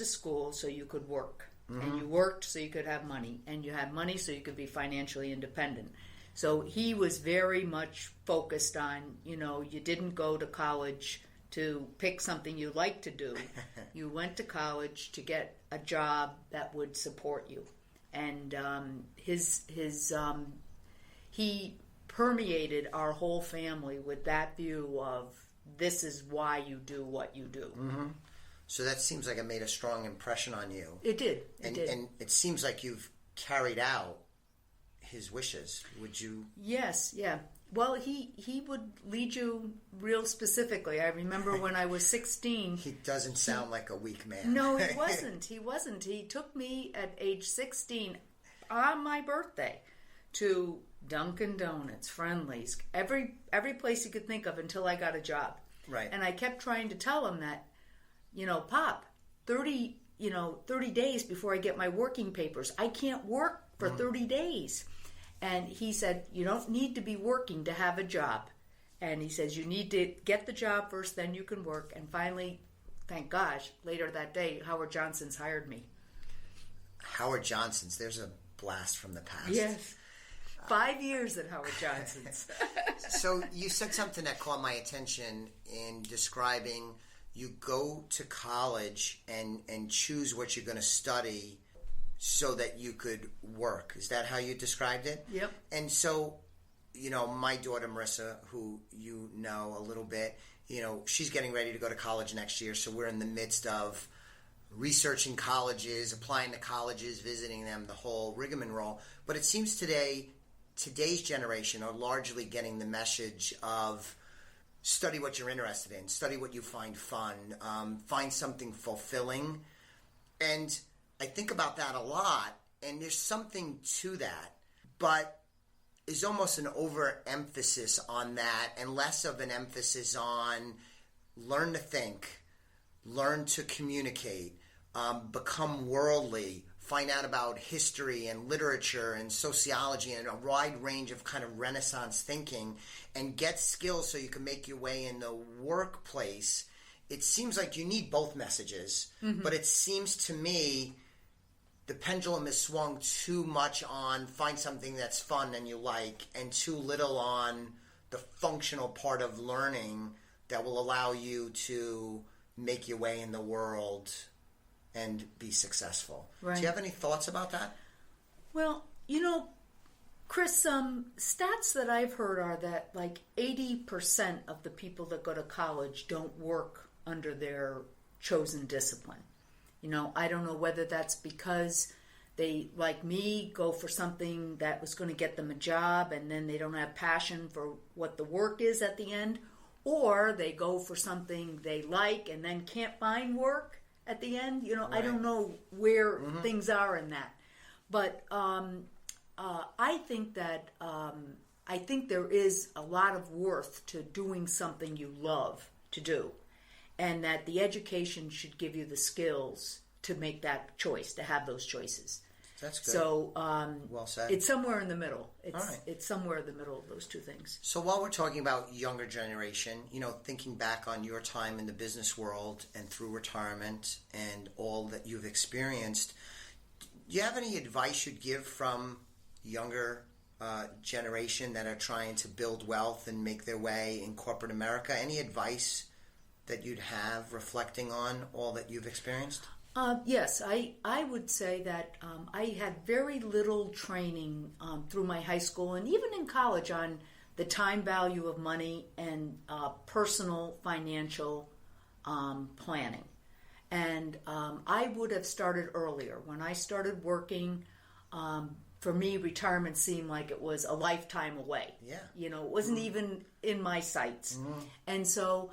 to school so you could work. And you worked so you could have money. And you had money so you could be financially independent. So he was very much focused on, you didn't go to college to pick something you like to do. You went to college to get a job that would support you. And he permeated our whole family with that view of this is why you do what you do. Mm-hmm. So that seems like it made a strong impression on you. It did. And it seems like you've carried out his wishes. Would you? Yes, yeah. Well, he would lead you real specifically. I remember when I was 16. He doesn't sound like a weak man. No, he wasn't. He took me at age 16 on my birthday to Dunkin' Donuts, Friendly's, every place you could think of until I got a job. Right. And I kept trying to tell him that, Pop, 30 days before I get my working papers. I can't work for 30 days. And he said, you don't need to be working to have a job. And he says, you need to get the job first, then you can work. And finally, thank gosh, later that day, Howard Johnson's hired me. Howard Johnson's, there's a blast from the past. Yes. 5 years at Howard Johnson's. So you said something that caught my attention in describing you go to college and choose what you're going to study so that you could work. Is that how you described it? Yep. And so, my daughter Marissa, who you know a little bit, she's getting ready to go to college next year, so we're in the midst of researching colleges, applying to colleges, visiting them, the whole rigmarole. But it seems today's generation are largely getting the message of study what you're interested in, study what you find fun, find something fulfilling. And I think about that a lot, and there's something to that, but there's almost an overemphasis on that and less of an emphasis on learn to think, learn to communicate, become worldly, find out about history and literature and sociology and a wide range of kind of Renaissance thinking, and get skills so you can make your way in the workplace. It seems like you need both messages, but it seems to me the pendulum is swung too much on find something that's fun and you like, and too little on the functional part of learning that will allow you to make your way in the world and be successful. Right. Do you have any thoughts about that? Well, Chris, stats that I've heard are that like 80% of the people that go to college don't work under their chosen discipline. I don't know whether that's because they, like me, go for something that was going to get them a job and then they don't have passion for what the work is at the end, or they go for something they like and then can't find work at the end. Right. I don't know where things are in that. But I think that I think there is a lot of worth to doing something you love to do, and that the education should give you the skills to make that choice, to have those choices. That's good. So well said. It's somewhere in the middle. All right. It's somewhere in the middle of those two things. So while we're talking about younger generation, thinking back on your time in the business world and through retirement and all that you've experienced, do you have any advice you'd give from younger generation that are trying to build wealth and make their way in corporate America? Any advice that you'd have reflecting on all that you've experienced? Yes, I would say that I had very little training through my high school and even in college on the time value of money and personal financial planning. And I would have started earlier. When I started working, for me, retirement seemed like it was a lifetime away. Yeah. It wasn't even in my sights. And so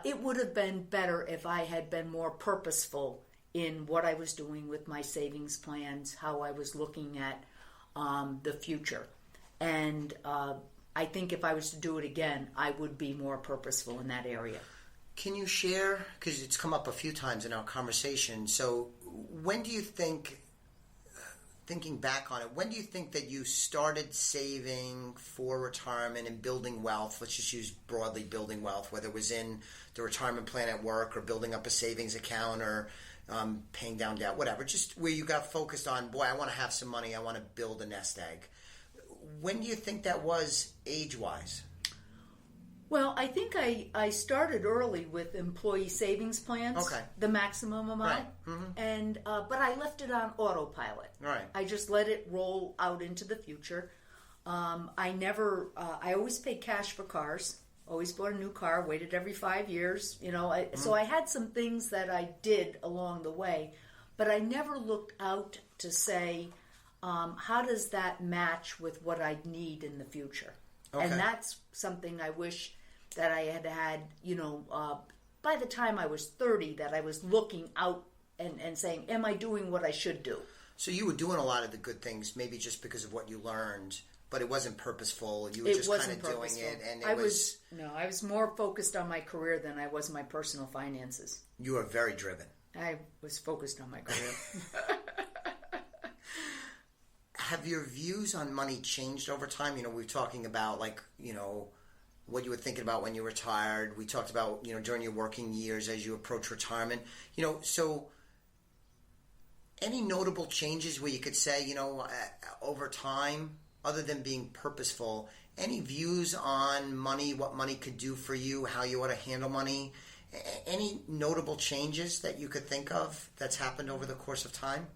it would have been better if I had been more purposeful in what I was doing with my savings plans, how I was looking at the future. And I think if I was to do it again, I would be more purposeful in that area. Can you share, because it's come up a few times in our conversation, so when do you think, thinking back on it, when do you think that you started saving for retirement and building wealth? Let's just use broadly building wealth, whether it was in the retirement plan at work or building up a savings account or paying down debt, whatever. Just where you got focused on, boy, I want to have some money. I want to build a nest egg. When do you think that was age-wise? Well, I think I started early with employee savings plans, Okay. the maximum amount, Right. Mm-hmm. and but I left it on autopilot. Right. I just let it roll out into the future. I always paid cash for cars. Always bought a new car. Waited every 5 years. So I had some things that I did along the way, but I never looked out to say, how does that match with what I need in the future? Okay. And that's something I wish that I had, by the time I was 30, that I was looking out and saying, am I doing what I should do? So you were doing a lot of the good things, maybe just because of what you learned, but it wasn't purposeful. You were just kind of doing it, and I was more focused on my career than I was my personal finances. You were very driven. I was focused on my career. Have your views on money changed over time? We're talking about what you were thinking about when you retired. We talked about, during your working years as you approach retirement. So any notable changes where you could say, over time, other than being purposeful, any views on money, what money could do for you, how you ought to handle money? Any notable changes that you could think of that's happened over the course of time?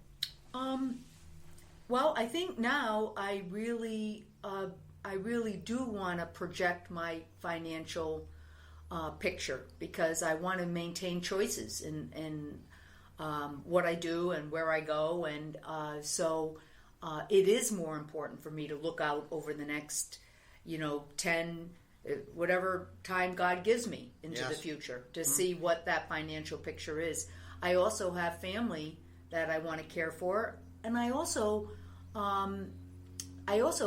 Well, I think now I really do want to project my financial picture, because I want to maintain choices in what I do and where I go, and so it is more important for me to look out over the next, 10, whatever time God gives me into the future to see what that financial picture is. I also have family that I want to care for, and I also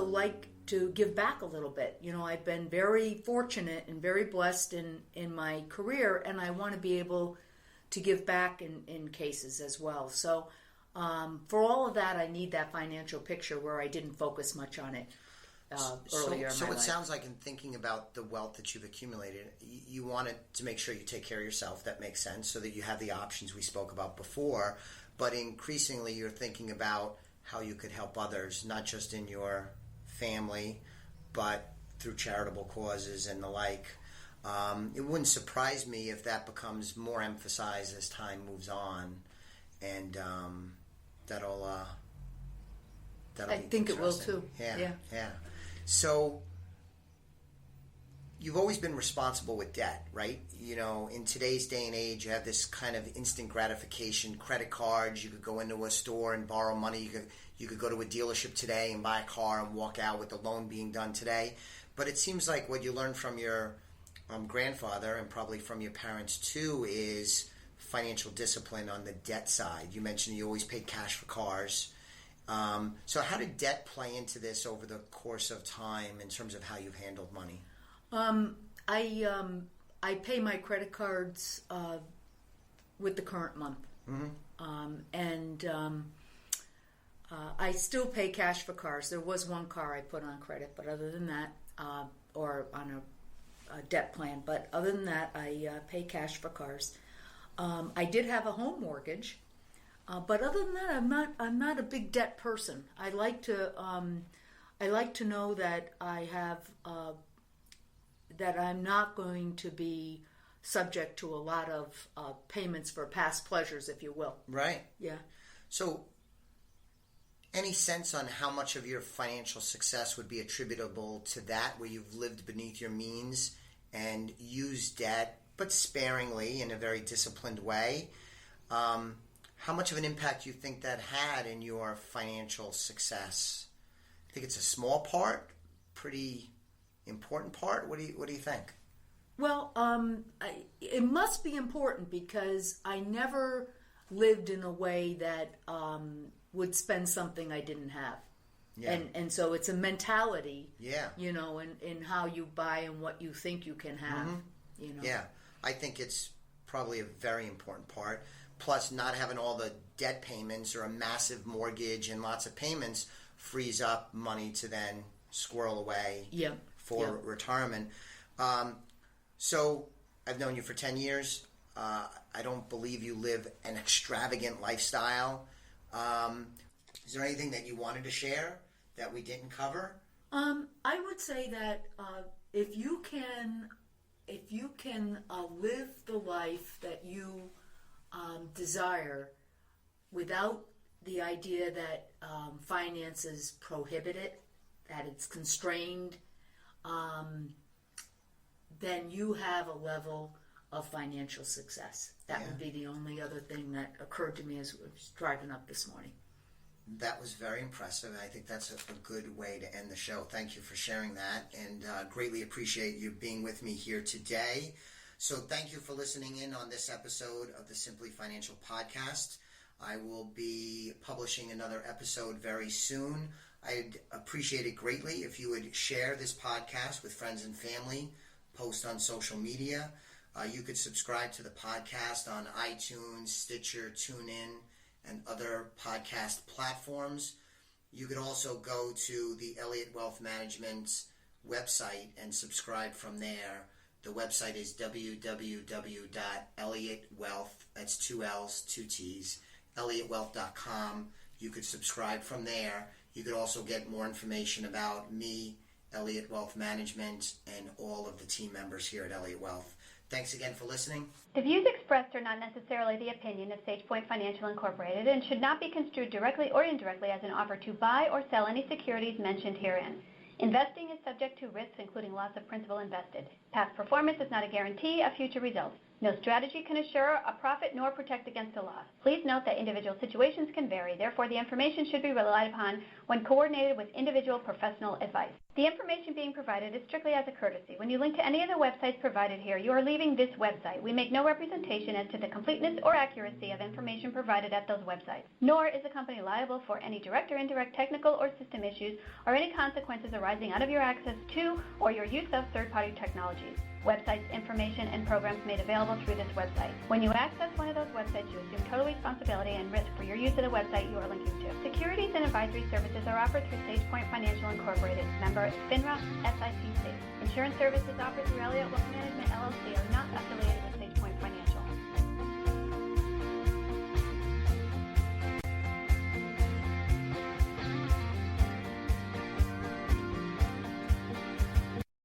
like to give back a little bit. I've been very fortunate and very blessed in my career, and I want to be able to give back in cases as well. So for all of that, I need that financial picture where I didn't focus much on it earlier in my life. So it sounds like, in thinking about the wealth that you've accumulated, you wanted to make sure you take care of yourself. That makes sense, so that you have the options we spoke about before. But increasingly, you're thinking about how you could help others, not just in your family, but through charitable causes and the like. It wouldn't surprise me if that becomes more emphasized as time moves on, and that'll I be think it will interesting. too. Yeah. So you've always been responsible with debt, right? In today's day and age, you have this kind of instant gratification, credit cards. You could go into a store and borrow money. You could go to a dealership today and buy a car and walk out with the loan being done today. But it seems like what you learned from your grandfather, and probably from your parents too, is financial discipline on the debt side. You mentioned you always paid cash for cars. So how did debt play into this over the course of time in terms of how you've handled money? I pay my credit cards with the current month, and I still pay cash for cars. There was one car I put on credit, but other than that, or on a debt plan. But other than that, I pay cash for cars. I did have a home mortgage, but other than that, I'm not a big debt person. I like to know that I have that I'm not going to be subject to a lot of payments for past pleasures, if you will. Right. Yeah. So, any sense on how much of your financial success would be attributable to that, where you've lived beneath your means and used debt, but sparingly, in a very disciplined way? How much of an impact do you think that had in your financial success? I think it's a small part, pretty important part. What do you think? Well, it must be important, because I never lived in a way that would spend something I didn't have. Yeah. And so it's a mentality, Yeah. in how you buy and what you think you can have, Yeah. I think it's probably a very important part. Plus, not having all the debt payments or a massive mortgage and lots of payments frees up money to then squirrel away for retirement. So I've known you for 10 years. I don't believe you live an extravagant lifestyle. Is there anything that you wanted to share that we didn't cover? I would say that if you can live the life that you desire without the idea that finances prohibit it, that it's constrained, then you have a level of financial success. That would be the only other thing that occurred to me as I was driving up this morning. That was very impressive. I think that's a good way to end the show. Thank you for sharing that, and greatly appreciate you being with me here today. So thank you for listening in on this episode of the Simply Financial Podcast. I will be publishing another episode very soon. I'd appreciate it greatly if you would share this podcast with friends and family, post on social media. You could subscribe to the podcast on iTunes, Stitcher, TuneIn, and other podcast platforms. You could also go to the Elliott Wealth Management website and subscribe from there. The website is www.elliottwealth, that's 2 L's, 2 T's, elliottwealth.com. You could subscribe from there. You could also get more information about me, Elliott Wealth Management, and all of the team members here at Elliott Wealth. Thanks again for listening. The views expressed are not necessarily the opinion of SagePoint Financial Incorporated and should not be construed directly or indirectly as an offer to buy or sell any securities mentioned herein. Investing is subject to risks, including loss of principal invested. Past performance is not a guarantee of future results. No strategy can assure a profit nor protect against a loss. Please note that individual situations can vary. Therefore, the information should be relied upon when coordinated with individual professional advice. The information being provided is strictly as a courtesy. When you link to any of the websites provided here, you are leaving this website. We make no representation as to the completeness or accuracy of information provided at those websites. Nor is the company liable for any direct or indirect technical or system issues or any consequences arising out of your access to or your use of third-party technologies, websites, information, and programs made available through this website. When you access one of those websites, you assume total responsibility and risk for your use of the website you are linking to. Securities and advisory services are offered through SagePoint Financial Incorporated, member FINRA, SIPC. Insurance services offered through Elliott Wealth Management, LLC are not affiliated with